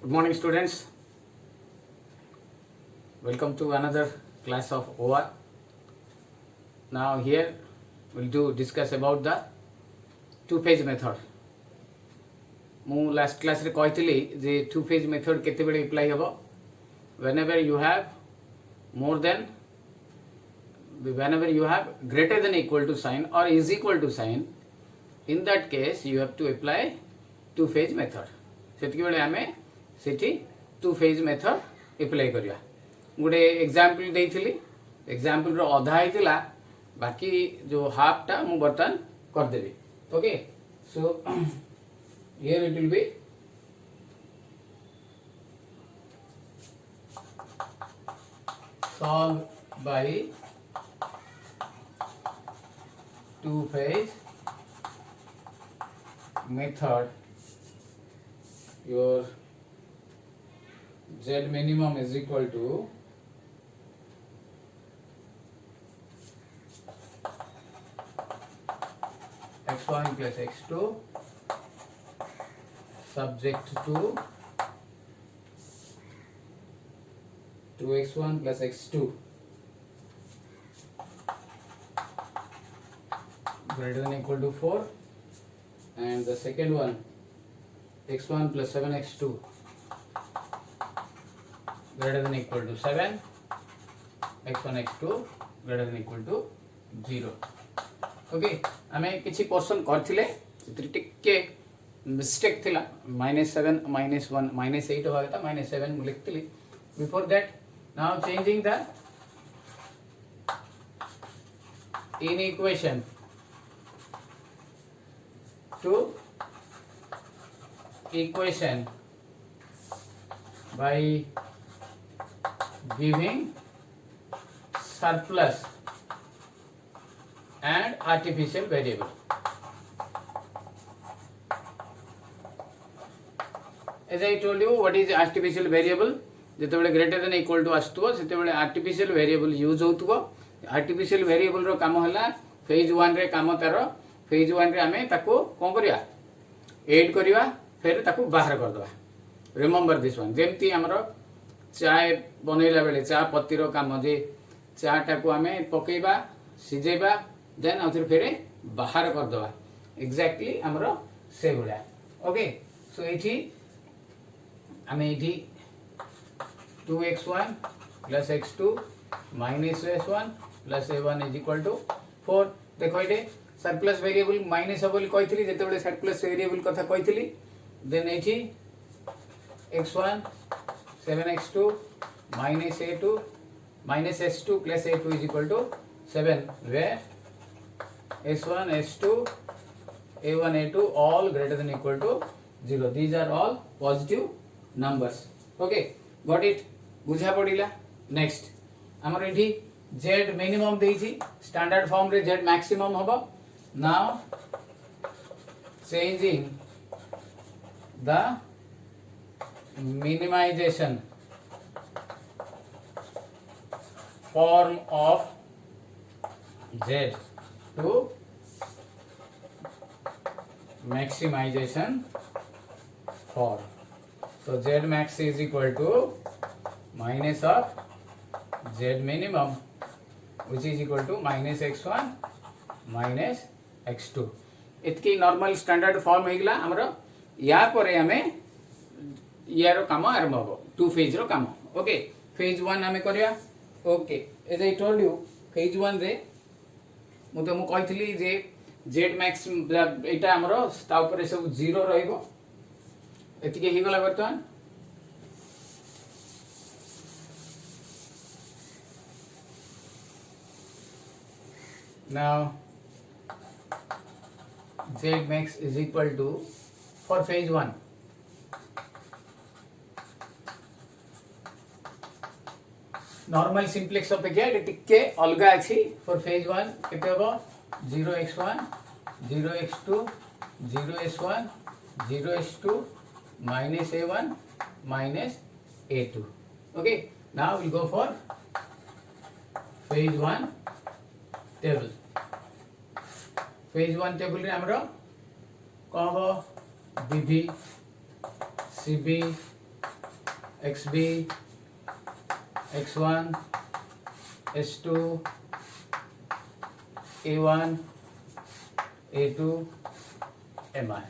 Good morning, students. Welcome to another class of OR. Now here we'll discuss about the two-phase method. ମୁଁ last class रे କହିଥିଲି जे two-phase method କେତେବେଳେ apply ହେବ whenever you have more than whenever you have greater than equal to sign or is equal to sign. In that case you have to apply two-phase method. ସେତିକି ବେଳେ ଆମେ ସେଠି two-phase method apply କରିବା. गोटे example देइथिली example रो अधा हेतिला बाकी जो half टा मु बर्तन कर देबी. Okay so here it will B solve by two phase method. Your z minimum is equal to x1 plus x2 subject to 2x1 plus x2 greater than equal to 4, and the second one x1 plus 7x2 greater than equal to 7, x1 x2 greater than equal to 0. Okay आमे किछि question करथिले सेति टिके mistake थिला -7 -1 -8 होगा था -7 मु लिखतिली. Before that now changing the inequation to equation by giving surplus and artificial variable. As I told you, what is artificial variable? जेतेबेले ग्रेटर देन इक्वल टू आस्तुव सेतेबेले आर्टिफिशियल वेरिएबल यूज होतुव. Artificial variable रो काम हला phase 1 रे काम तार फेज 1 रे आमे ताको कोन करिया ऐड करिवा फिर ताको बाहर कर दवा. रिमेंबर दिस वन जेमती हमरो चाय बनैला बेले चा पत्ती रो काम जे चा टाको आमे पकेइबा सिजेबा देन आउथर फेरे बाहर कर दवा. एग्जैक्टली हमरो से भला. ओके सो एठी आमे एठी 2x1 plus x2 minus s1 plus a1 is equal to 4. देखो एटे सरप्लस वेरिएबल माइनस हबोली कहितली जेतेबेले सरप्लस वेरिएबल कथा कहितली. देन एठी x1 7x2 minus a2 minus s2 plus a2 is equal to 7, where s1 s2 a1 a2 all greater than equal to 0. These are all positive numbers. Okay, got it? बुझा पड़िला. Next हमर एठी z minimum देइछि standard form रे z maximum हबो. Now changing the minimization form of z to maximization form. So z max is equal to minus of z minimum, which is equal to minus x1 minus x2. इतकी normal standard form हेगला हमरो. या परे हमें यारो काम आरंभ हो two phase रो काम. ओके फेज 1 हमें करिया. Okay as I told you phase 1 रे मु तो मु कहितली जे z max एटा हमरो ता ऊपर सब 0 रहइबो. एतिके हे गला वर्तमान. Now z max is equal to for phase 1 normal simplex अपेक्षा टिके अलगा अछि. फॉर फेज 1 केते होबो 0x1 0x2 0s1 0s2 minus a1 minus a2. Okay, now we'll go for phase 1 table. phase 1 table रे हमरो कहबो BV CB xb x1 s2 a1 a2 mr.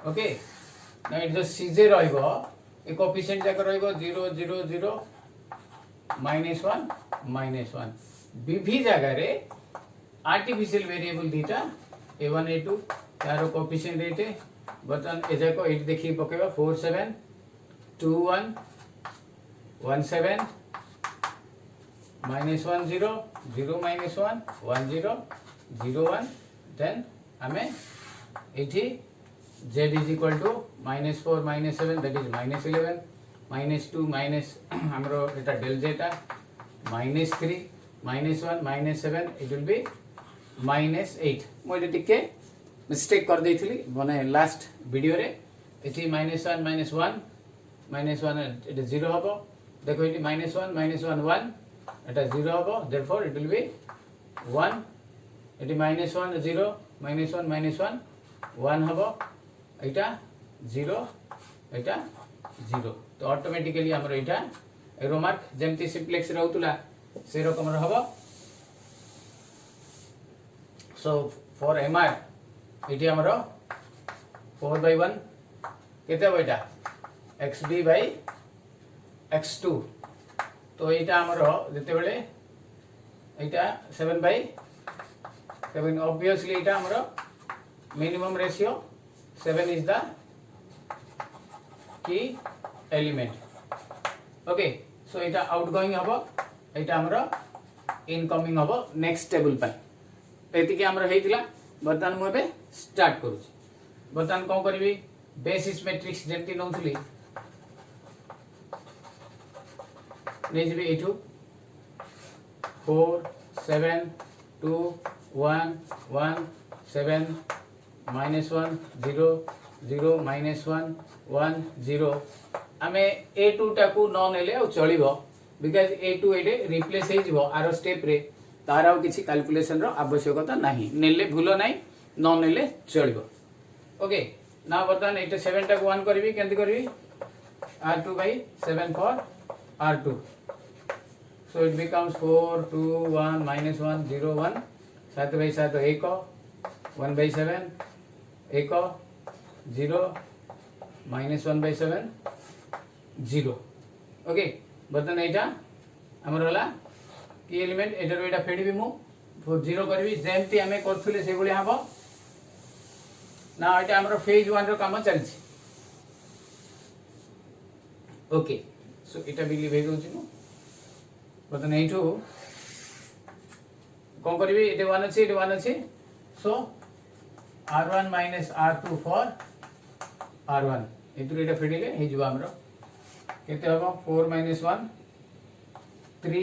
Okay ना ये जो सीजे रहिबो ए कोएफिशिएंट जाक रहिबो 0 0 0 -1 -1 बीभी जगह रे आर्टिफिशियल वेरिएबल दीटा a1 a2 यार कोएफिशिएंट रेट बटन ए जाको 8 देखि पकेबा 4 7 2 1 1 7 -1 0 0 -1 1 0 0 1 देन हमें एठी z is equal to -4 -7 that is -11 -2 minus हमरो एटा del z टा -3 -1 -7 it will be -8 मोइले टिके मिस्टेक कर देथिली माने लास्ट वीडियो रे एठी -1 -1 -1 एटा 0 हबो देखो एठी -1 -1 1 एटा 0 हबो therefore it will be 1 एठी -1 0 -1 -1 1 हबो एटा 0 एटा 0 तो ऑटोमेटिकली हमर एटा एरो मार्क जेमति सिम्प्लेक्स रहउतला से रकम रहबो सो फॉर एमआर एटी हमर 4/1 केते बेटा xb by x2 तो एटा हमर जते बेले एटा 7/7 ऑब्वियसली एटा हमर minimum ratio 7 is the key element. Okay, so এটা outgoing হবো এটা আমরা ইনকমিং হবো নেক্সট টেবল পাই এতিকে আমরা হেইতিলা বর্তমান মু এবে স্টার্ট করুছি বর্তমান কোন করিবি বেসিস ম্যাট্রিক্স যেমতি নউথলি নেই যাবে এটু 4 7 2 1 1 7 -1 0 0 -1 1 0 आमे a2 टाकू न नेले आ चलिबो बिकॉज़ a2 एटे रिप्लेस हे जिवो आरो स्टेप रे तार आ किछि कैलकुलेशन रो आवश्यकता नाही नेले भूलो नाही न नेले चलिबो ओके ना बर्तमान एटे 7 टाकू 1 करबी केंति करबी r2 by 7 for r2 so it becomes 4 2 1 -1 0 1 7 by 7 1 1 by 7 1 0 -1/7 0 okay बर्तमान एटा हमर होला की एलिमेंट एटा रो एटा फेडबी मु 0 करबी जेमति हमें करथुले से बोली हबो ना एटा हमर फेज 1 रो काम चलछि ओके सो एटा बिलीव हे दोछि मु बर्तमान एठो कोन करबी एटा 1 अछि सो r1 minus r2 for r1 एतु एटा फेडिले हे जबा हमरो केते हबो 4 minus 1 3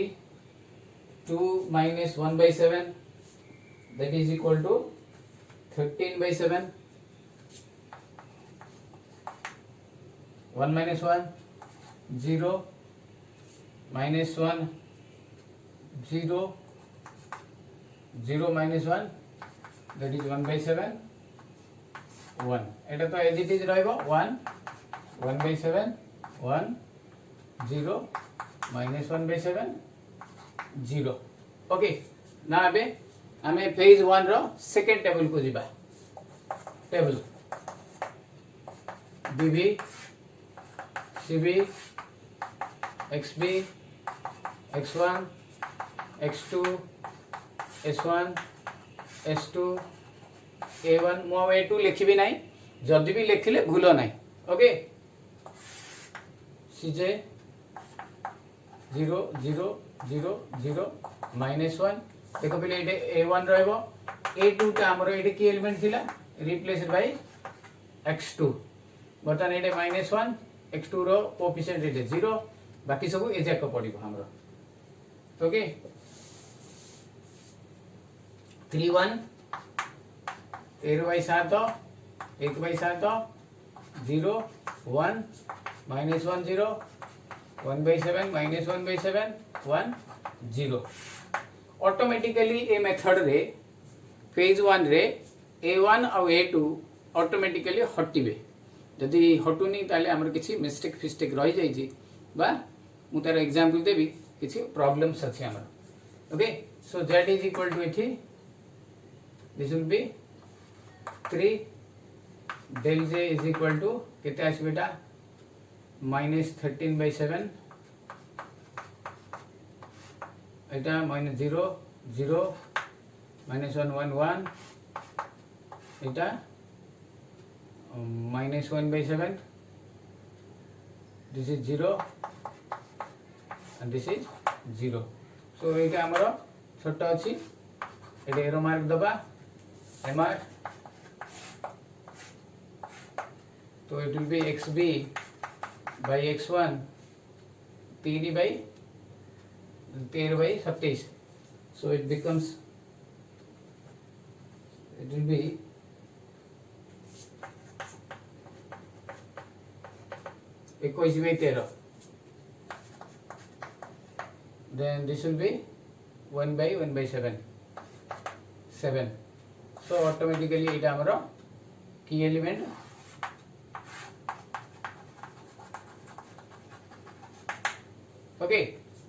2 minus 1/7 that is equal to 13/7 1 minus 1 0 minus 1 0 0 minus 1 that is 1/7 1 এটা তো এজ ইট ইজ রইবো 1 1/7 1 0 -1/7 0 ओके ना अबे हमें फेज 1 रो सेकंड टेबल को जिबा टेबल बीबी सीबी एक्सबी x1 x2 s1 s2 a1 मो a2 लिखिबी नाही जदी भी लिखिले भूलो नाही ओके cj 0 0 0 0 -1 देखो पहले एटे a1 रहबो a2 टा हमरो एटे की एलिमेंट थिला रिप्लेस्ड बाय x2 बटन एटे -1 x2 रो कोएफिशिएंट एटे 0 बाकी सब ए जाक पडिबो हमरो ओके 3 1 13/7 1/7 0 1 -1 0 1/7 -1/7 1 0 ऑटोमेटिकली ए मेथड रे फेज 1 रे a1 और a2 ऑटोमेटिकली हटिबे जदि हटुनी ताले आमर किसी मिस्टेक फिस्टेक रही जाइए बा मु तार एग्जांपल देबी किसी प्रॉब्लम्स अछि आमर okay so z is equal to एठी this will be 3 del j is equal to केते आसी बेटा -13/7 एटा -0 0 -1 1 1 एटा -1/7 this is 0 and this is 0 so एटा हमर छोट अछि एटा एरो मार्क दबा mr तो it will be xb by x1 13/27 so it becomes it will be 21/13 then this will be 1/1/7 7 so automatically এটা हमरो की एलिमेंट ओके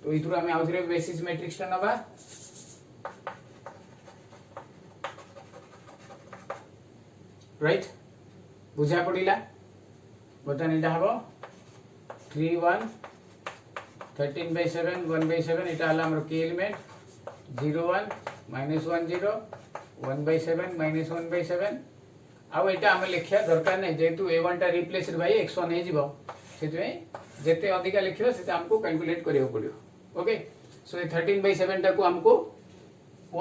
तो इथुर हमें आउथरे बेसिस मैट्रिक्स टा नबा राइट बुझा पड़िला बतन इटा हबो 3 1 13/7 1/7 इटा हला हमर की एलिमेंट 0 1 -1 0 1/7 -1/7 आ एटा हम लिखिया दरकार नै जेतु a1 टा रिप्लेस्ड बाय x1 हे जिवो सेते जेते अधिक लिखियो सेते हमको कैलकुलेट करियो पड़ियो ओके सो ए 13/7 टा को हमको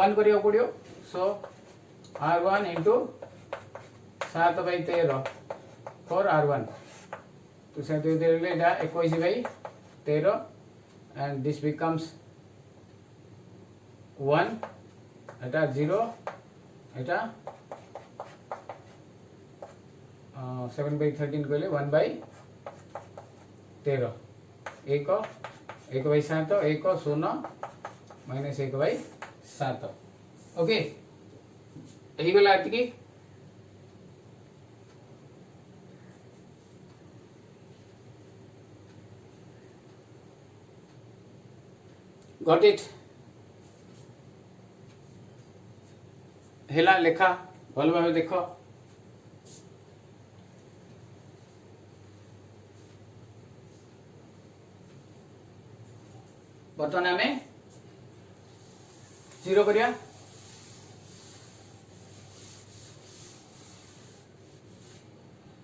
1 करियो पड़ियो सो r1 into 7/13 for r1 तो 7/13 एटा 21/13 and this becomes 1 एटा 0 एटा 7/13 कहले 1/13 1 1/7 1 0 -1/7 ओके एही गला अति गॉट इट हेला लेखा भल भाव देख बर्तमान आम 0 करिया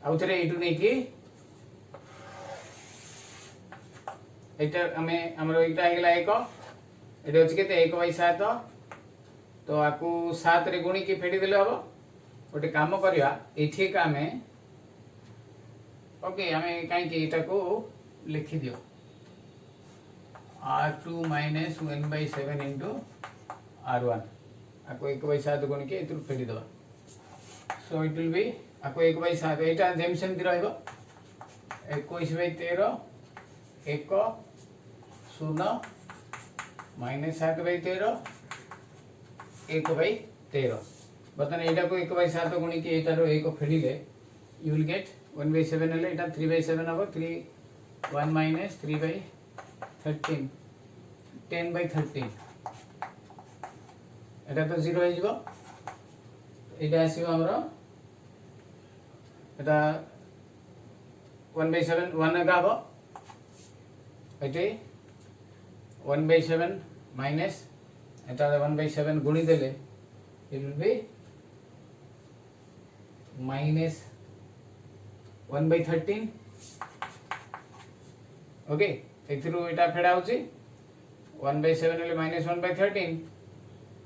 आउ थे यू नहीं कि एटा हमें हमरो एटा हेगला 1 एटा अछि केते 1/7 तो आकु 7 रे गुणी की फेडी देले हबो ओटे काम करिया एठी का हमें ओके हमें काई कि एटा को लिखि दियो r2 minus 1/7 into r1 आको 1/7 गुणी के इतु फेडी दबा सो इट विल बी आको 1/7 एटा जेम सेम दि रहइबो 21/13 1 0 -7/13 1/13 बतन एटा को 1/7 गुणी के एटा रो 1 फेडी ले यू विल गेट 1/7 ले एटा 3/7 हबो 3 1 minus 3/13 10/13 एटा तो 0 हे जिवो एटा आसीबो हमरो एटा 1/7 1 गाबो एटे 1/7 माइनस एटा 1/7 गुणी देले it will be minus 1/13 okay एथिरु एटा फेडा होची 1/7 ले minus 1/13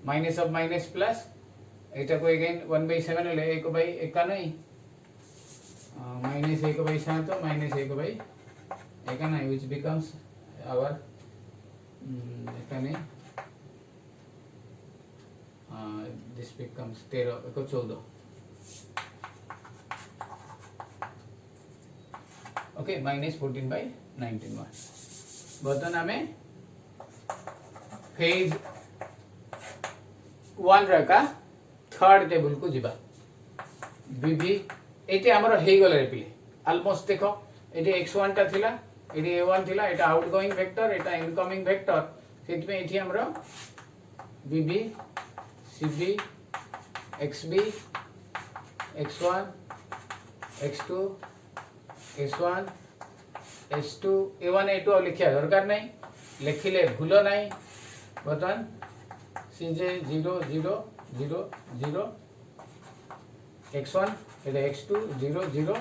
minus of minus plus एटा को अगेन 1/7 ले 1/1 नहीं माइनस 1/7 माइनस 1/1 नहीं व्हिच बिकम्स आवर एकाने दिस बिकम्स 13 को 14 ओके माइनस 14/19 बर्तन हमें फेज 1 रका थर्ड टेबल को जिबा बीबी एटे हमर हे गले पिले ऑलमोस्ट देखो ये x1 टा थिला ये a1 थिला एटा आउटगोइंग वेक्टर एटा इनकमिंग वेक्टर सेट में एठी हमरो bb cb xb x1 x2 s1 s2 a1 a2 लिखिया दरकार नहीं लिखिले भूल नहीं बर्तमान cj 0 0 0 0 x1 एटा x2 0 0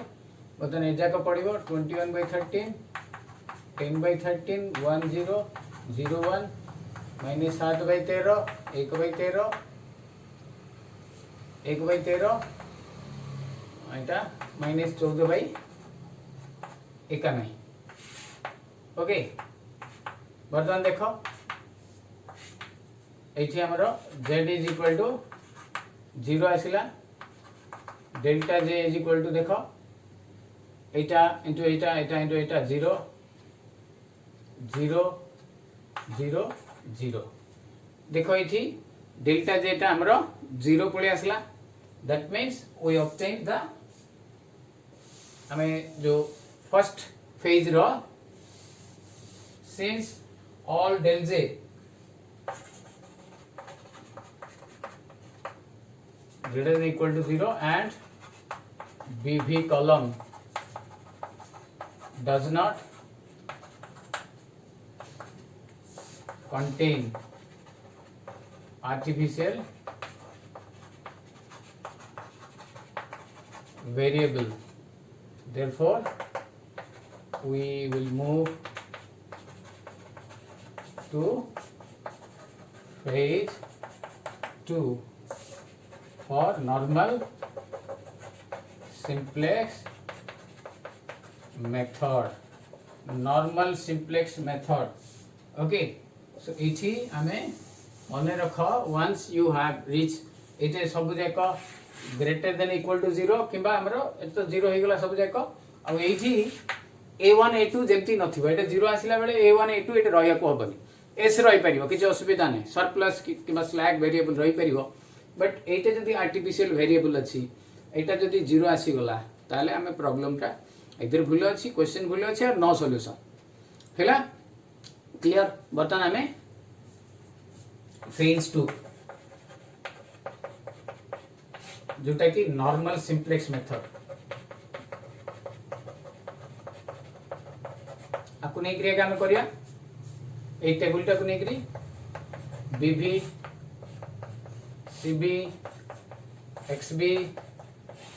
बर्तमान ए जाक पड़िबो 21/13 10/13 1 0 0 1 माइनस 7/13 1/13 1/13 एटा माइनस 14/91 ओके बर्तमान देख ये आमर z इज इक्वल टू 0 आसला delta j is equal to देख एटा इंटू एटा एटा इंटू एटा 0 0 0 0 देखो ये डेल्टा j टा आमर 0 पड़े आसला that means we obtain the हमें जो first phase row since all del j greater than equal to 0 and bv column does not contain artificial variable, therefore we will move to phase 2 for normal simplex method. Normal simplex method. Okay. So इठी हमें मन रख once you have reached इटे सब जाक greater than equal to 0 किंबा हमरो तो 0 हो गला सब जाक आ एठी a1 a2 जेमती नथिबो एटा 0 आसिला बेले a1 a2 एटा रहया को हबनी एस रही पार किसी असुविधा नहीं सरप्लस कि स्लैग वेरिएबल रही पार बट एटा जदि आर्टिफिशियल वेरिएबल अच्छी एटा जदि 0 आसीगला ताले आमे प्रॉब्लमटा इधर भूल अच्छी क्वेश्चन भूल अच्छी और नो सॉल्यूशन हैला क्लियर बर्तमान आमे फेज 2 जोटा कि नॉर्मल सिंप्लेक्स मेथड आपको नहीं क्रिया काम करिया ए टेबल टाक नहीं बीबी सीबी एक्सबी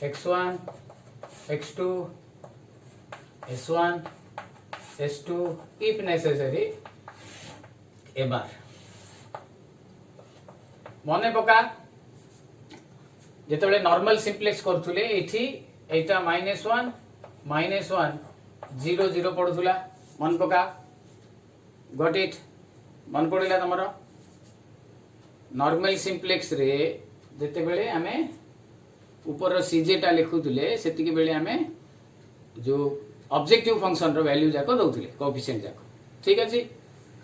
x1 x2 s1 s2 if necessary ए बार मने पका जेतबेले नॉर्मल सिंप्लेक्स करथुले एठी एटा -1 0 0 पडुथुला मन पका गॉट इट मन पड़ेगा तुम नॉर्मल सिंप्लेक्स रे जेते बेले आमे ऊपर सीजे टा लिखुतले सेतिके बेले आमे जो ऑब्जेक्टिव फंक्शन रो वैल्यू जाको दउतले कोएफिशिएंट जाको ठीक अछि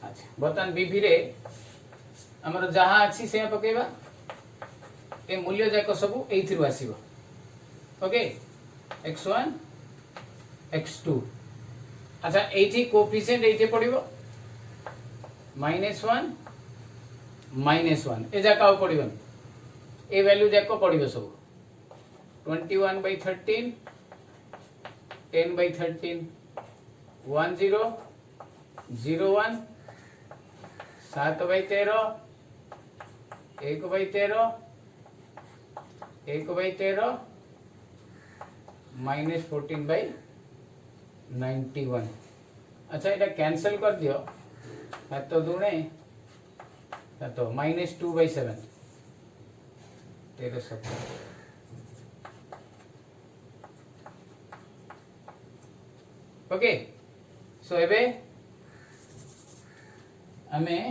अच्छा बर्तमान बीबी रे हमर जहां अछि से पकेबा ए मूल्य जाको सब एथिरु आसीबो ओके x1 x2 अच्छा एथि कोएफिशिएंट एथे पड़िबो -1 ए जाका पड़िबन ए वैल्यू जाको पड़िबो सब 21/13 10/13 10 01 7/13 1/13 1/13 -14/91 अच्छा এটা कैंसिल कर दियो तो दुणे तो -2/7 13 सब ओके सो एबे हमें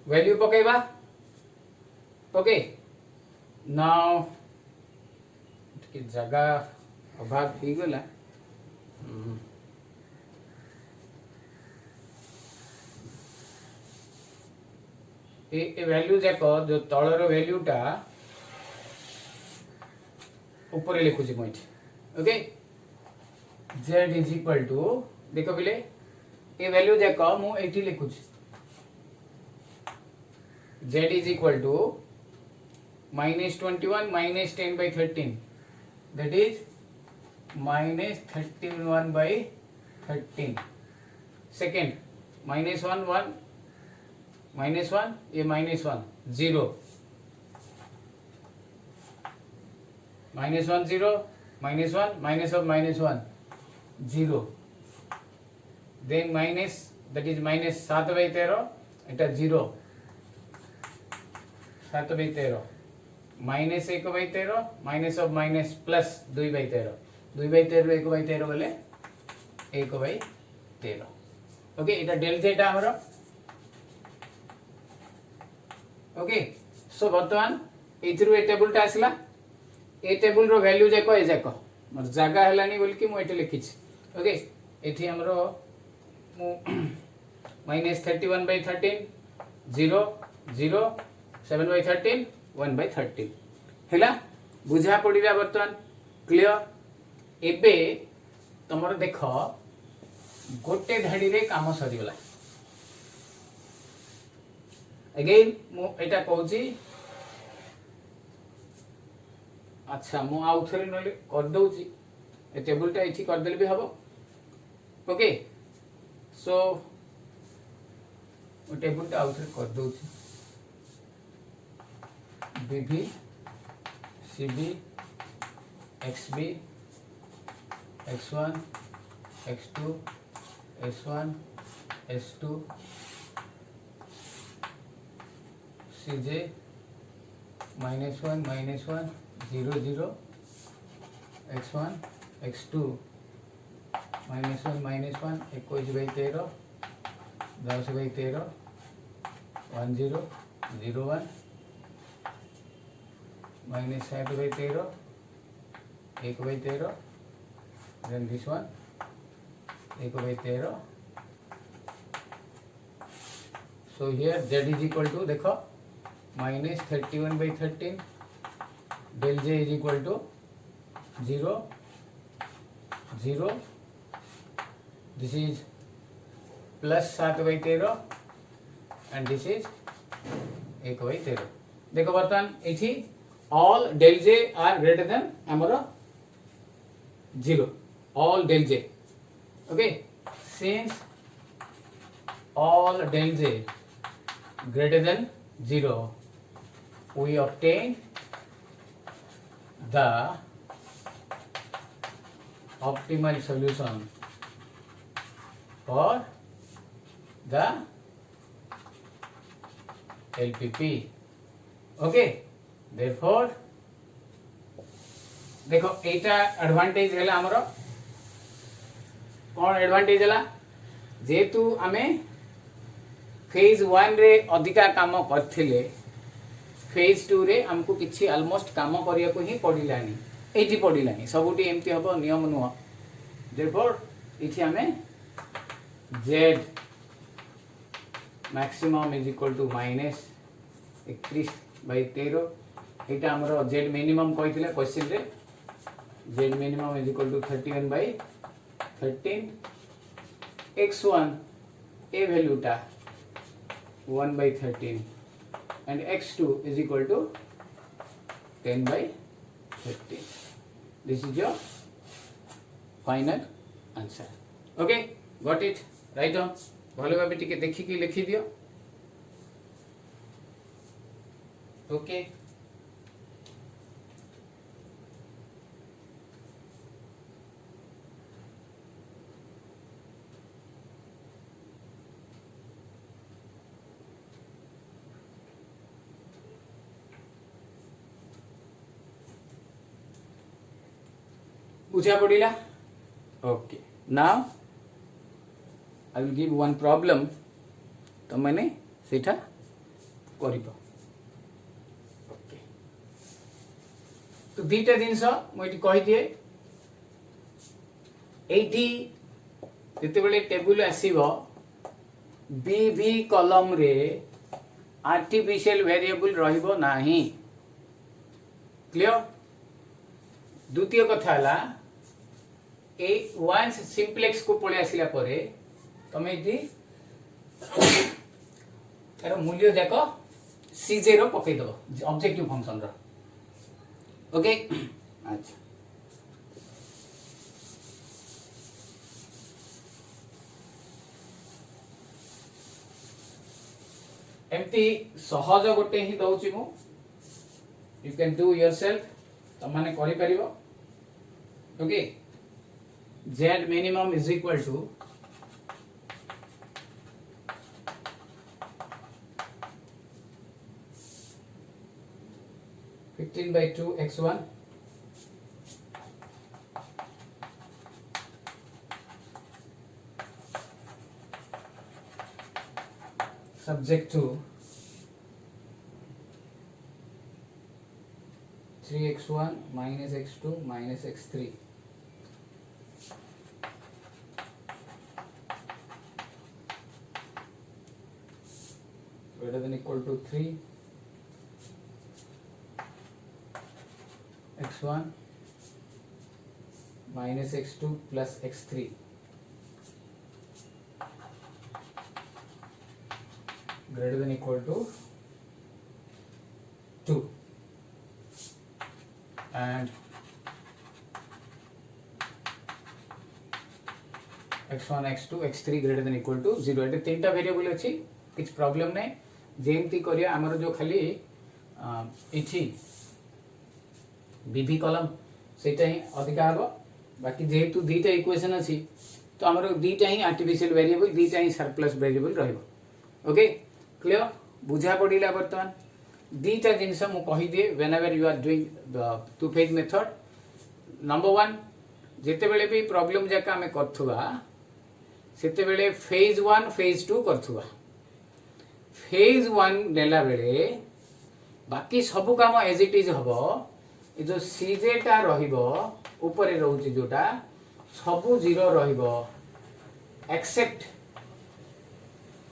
वैल्यू पकेबा ओके नाउ कि जगह अभाव हो गला ए वैल्यू जाक जो तलर वैल्यूटा ऊपर लिखुची मुझे okay z is equal to देख पिले ए वैल्यू जाक मु एठी लिखुची z is equal to -21 minus 10 by 13 that is minus 31 by 13 second -1 1 -1 ये -1 0 -1 0 -1 minus of -1 0 then minus that is minus 7 by 13 এটা 0 7 by 13 minus 1 by 13 minus of minus plus 2 by 13 2 by 13 1 by 13 बोले 1 by 13 ओके इटा del जेटा हमरो okay so वर्तमान एथरु ए table टा आसला ए table रो value जाको ए जाको मोर जागा हलानी बोल कि मु एटे लिखि छी ओके एठी हमरो मु माइनस 31 by 13 0 0 7 by 13 1 by 13 हैला बुझा पड़िला वर्तमान क्लियर एबे तमर देख गोटे धाड़ी रे काम सरी गला अगेन मु एटा कहूची अच्छा मु आउ थरे नले कर दउची ए टेबल टा इठी कर देले भी हबो ओके सो ओ टेबल टा आउ थरे कर दउची BB, CB, XB, X1, X2, S1, S2, CJ, -1, -1, 0, 0, X1, X2, -1, -1, 21 by 13, 10 by 13, 1, 0, 0, 1, minus 7 by 13 1 by 13 then this one 1 by 13 so here z is equal to देखो minus 31 by 13 del j is equal to 0 0 this is plus 7 by 13 and this is 1 by 13 देखो बर्तमान एठी all del j are greater than amara 0 all del j okay since all del j greater than 0 we obtain the optimal solution for the LPP okay therefore देखो एटा advantage हैला हमरो कोन advantage हैला जेतु आमे phase 1 रे अधिका काम करथिले फेज 2 रे हमको किछि ऑलमोस्ट काम करिया को ही पडिलानी एजी पडिलानी सबुटी एमती हबो नियम नुवा therefore इथि आमे z maximum is equal to minus 31 by 13 एटा हमरो z मिनिमम कहिथिले क्वेश्चन रे z minimum is equal to 31 by 13 x1 a value ta 1 by 13 and x2 is equal to 10 by 13 this is your final answer okay got it write down भलो भाबे टिके देखि कि लिखि दियो okay बुझा पड़िला okay now I will give one problem तो मैंने सेठा करिबो ओके तो दीटा जिंस मोइटी कहि दिए एठी जते बेले टेबल आसीबो बीवी कॉलम रे आर्टिफिशियल वेरिएबल रहिबो नाही। क्लियर। द्वितीय कथा हला ए वंस सिंप्लेक्स को पळे आसिला परे तमे इति तार मूल्य जाक सीजे रो पकई दबो ऑब्जेक्टिव फंक्शन रो। ओके अच्छा एमती सहज गोटे ही दउची मु यू कैन डू योरसेल्फ त माने करि परिबो। Okay z minimum is equal to (15 by 2 x1) subject to 3x1 minus x2 minus x3 greater than equal to 3 x1 minus x2 plus x3 greater than equal to 2 and x1 x2 x3 greater than equal to 0 एटे तीनटा variable अछि किछ problem नै जेमती करिया हमर जो खाली इछि बीबी column सेटा ही अधिका हबो बाकी जेहेतु दीटा इक्वेशन अछि तो हमर दीटा ही आर्टिफिशियल वेरिएबल दीटा ही सरप्लस वेरिएबल रहइबो। ओके क्लियर बुझा पड़िला। वर्तमान दीटा जिनस मु कहि दे whenever you are doing the two phase method. Number 1 जेते बेले भी प्रॉब्लम जाका हमें करथुवा सेते बेले फेज 1 फेज 2 करथुवा। फेज 1 नेला बेले बाकी सब काम एज इट इज हबो ए जो सीजे टा रहिबो ऊपर रहउची जोटा सब 0 रहिबो एक्सेप्ट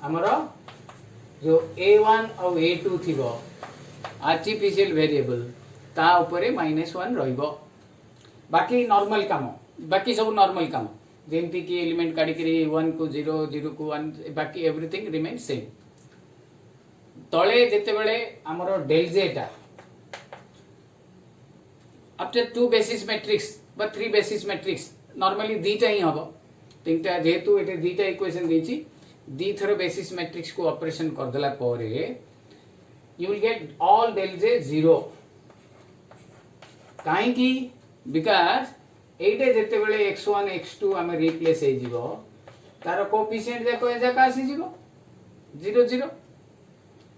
हमरो जो a1 और a2 थिबो आर्टिफिशियल वेरिएबल ता ऊपर -1 रहिबो। बाकी नॉर्मल काम बाकी सब नॉर्मल काम जेमती कि एलिमेंट काढी करी 1 को 0 0 को 1 बाकी एवरीथिंग रिमेन सेम। तळे जेते बेले हमरो डेल जे टा आफ्टर 2 बेसिस मैट्रिक्स बा 3 बेसिस मैट्रिक्स नॉर्मली दीटा ही हबो तीनटा जेहेतु एटे दीटा इक्वेशन देछि दी थरो बेसिस मैट्रिक्स को ऑपरेशन कर देला परे you will get all del j 0 काहे की बिकॉज़ एटे जेते बेले x1 x2 हमें रिप्लेस हे जिवो तार कोएफिशिएंट जाको ए जाका आसी जिवो 0 0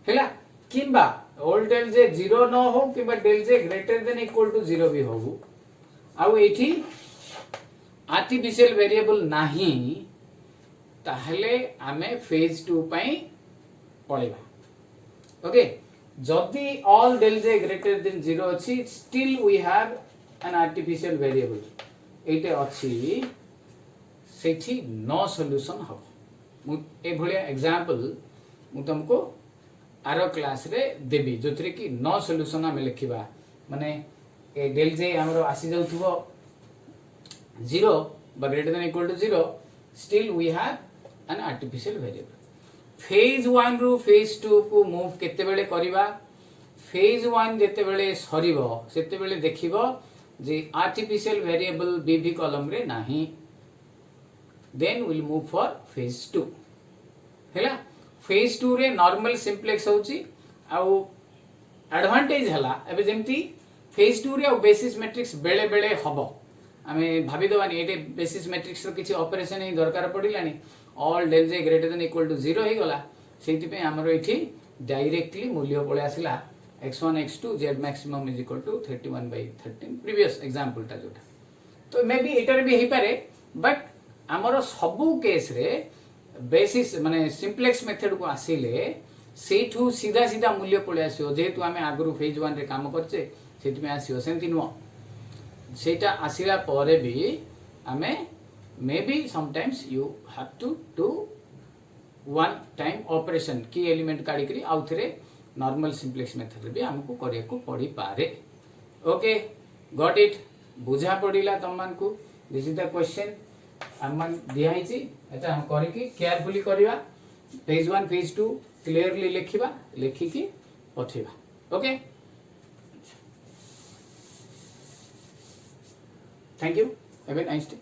हैला किंबा ऑल डेल जे 0 न हो किंबा del j greater than equal to 0 भी हो आउ एठी आर्टिफिशियल वेरिएबल नाही ताहले आमे फेज 2 पई पळेबा। ओके जदी all del j greater than 0 अछि still we have an artificial variable एटे अछि सेठी नो सॉल्यूशन हो। मु ए भलिया एग्जांपल मु तुमको आरो क्लास रे देबी जोथरे कि नो सॉल्यूशन आमे लिखिबा माने ए डेल जे हमरो आसी जाउथबो 0 but greater than equal to 0 still we have an artificial variable। phase 1 ru phase 2 को मूव केते बेले करिबा phase 1 जेते बेले सरीबो सेते बेले देखिबो जे artificial variable बीबी कॉलम रे नाही then we'll move for phase 2 हैला। phase 2 रे नॉर्मल सिंप्लेक्स होची आउ एडवांटेज हला एबे जेमती phase 2 रे आ बेसिस मैट्रिक्स बेले बेले हबो आमे भाबी दवानी एटे बेसिस मैट्रिक्स रो किछि ऑपरेशन ही दरकार पडिलानी all del j greater than equal to 0 हे गला सेति पे हमरो एठी डायरेक्टली मूल्य पळे आसिला x1 x2 z maximum is equal to 31/13 previous example ता जोटा तो मे बी एटर भी हे पारे बट हमरो सबु केस रे बेसिस माने सिंप्लेक्स मेथड को आसीले सेठू सीधा सीधा मूल्य पळे आसियो जेहेतु आमे आगरु फेज 1 रे काम करछे सेति में आसियो सेंति नो सेटा आसिला परे भी आमे may be sometimes you have to do one time operation की एलिमेंट काढ़ी करी आउ थे नॉर्मल सिंप्लेक्स मेथड भी हमको करिया को पड़ी पारे ओके गॉट इट बुझा पड़िला तुम मान को दिस इज द क्वेश्चन हम दिया एटा हम करिकी केयरफुली करवा फेज 1 फेज 2 क्लियरली लिखिबा लिखिकी पठेबा okay thank you have a nice day